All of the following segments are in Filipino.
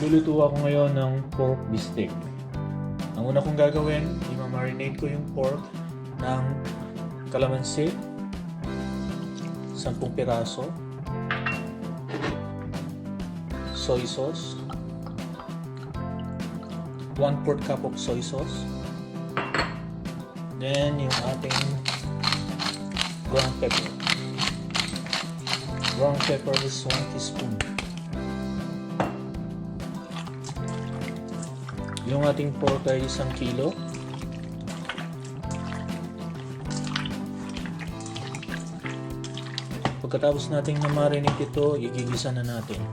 Magluluto ako ngayon ng pork bistek. Ang una kong gagawin, i-marinate ko yung pork ng kalamansi, 10 piraso, soy sauce, 1/4 cup of soy sauce, then yung ating ground pepper. Ground pepper is 1 teaspoon. Yung ating pork ay 1 kilo. Pagkatapos nating na-marinate ito, igigisa na natin.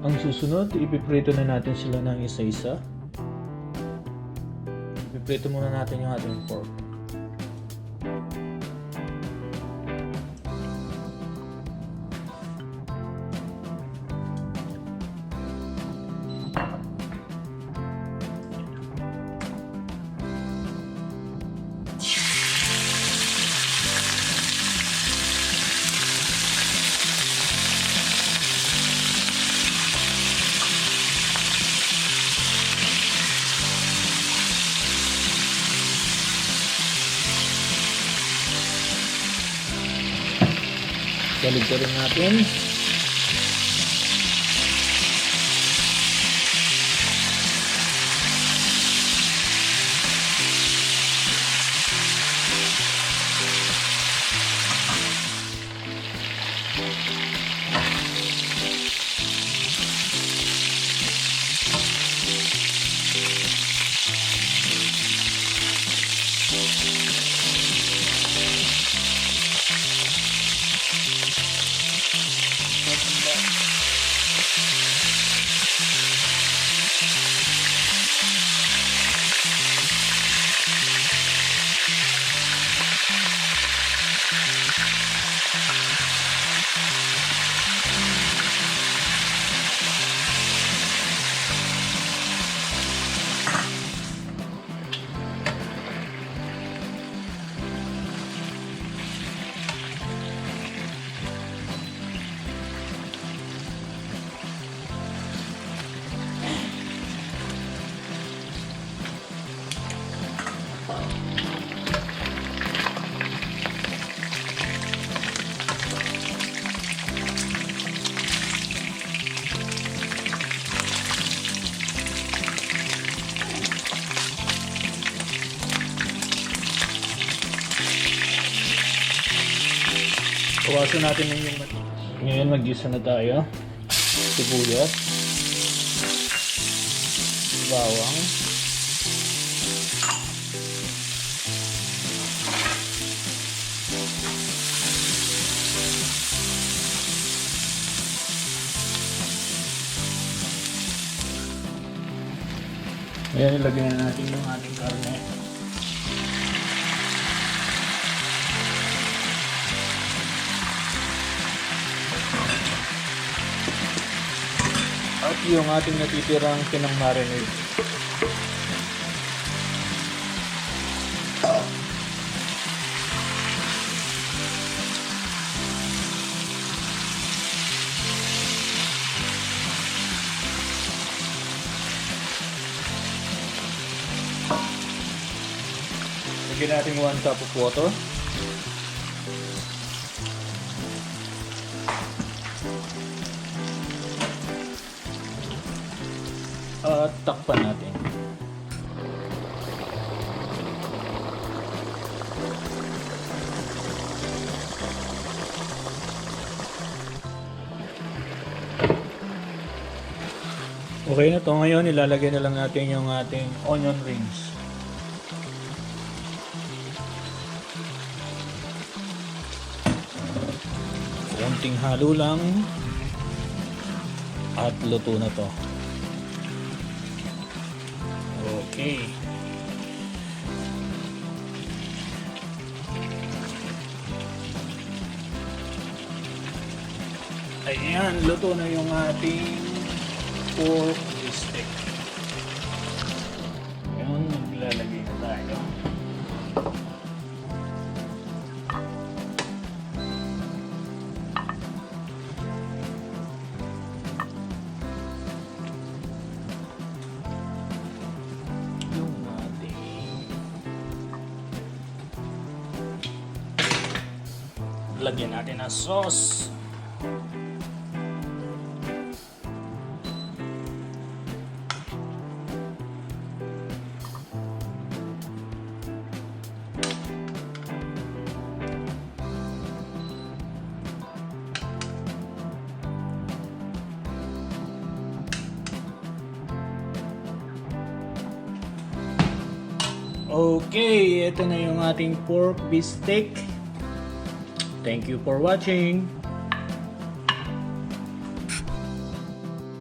Ang susunod, ipiprito na natin sila ng isa-isa. Ipiprito muna natin yung ating pork. Galig-galing natin. Kawasan natin yung ngayon mag-gisa na tayo. Sibuyas, bawang, ngayon ilagay na natin yung ating karne. At yung ating natitirang pinang-marinade. Lagyan natin 1 cup of water. At takpan natin. Okay na to. Ngayon ilalagay na lang natin yung ating onion rings. Konting halo lang at luto na to. Okay. Ayan, luto na yung ating pork bistek. Ngayon, maglalagay na tayo. Lagyan natin ng sauce. Okay, ito na yung ating pork beef steak. Thank you for watching.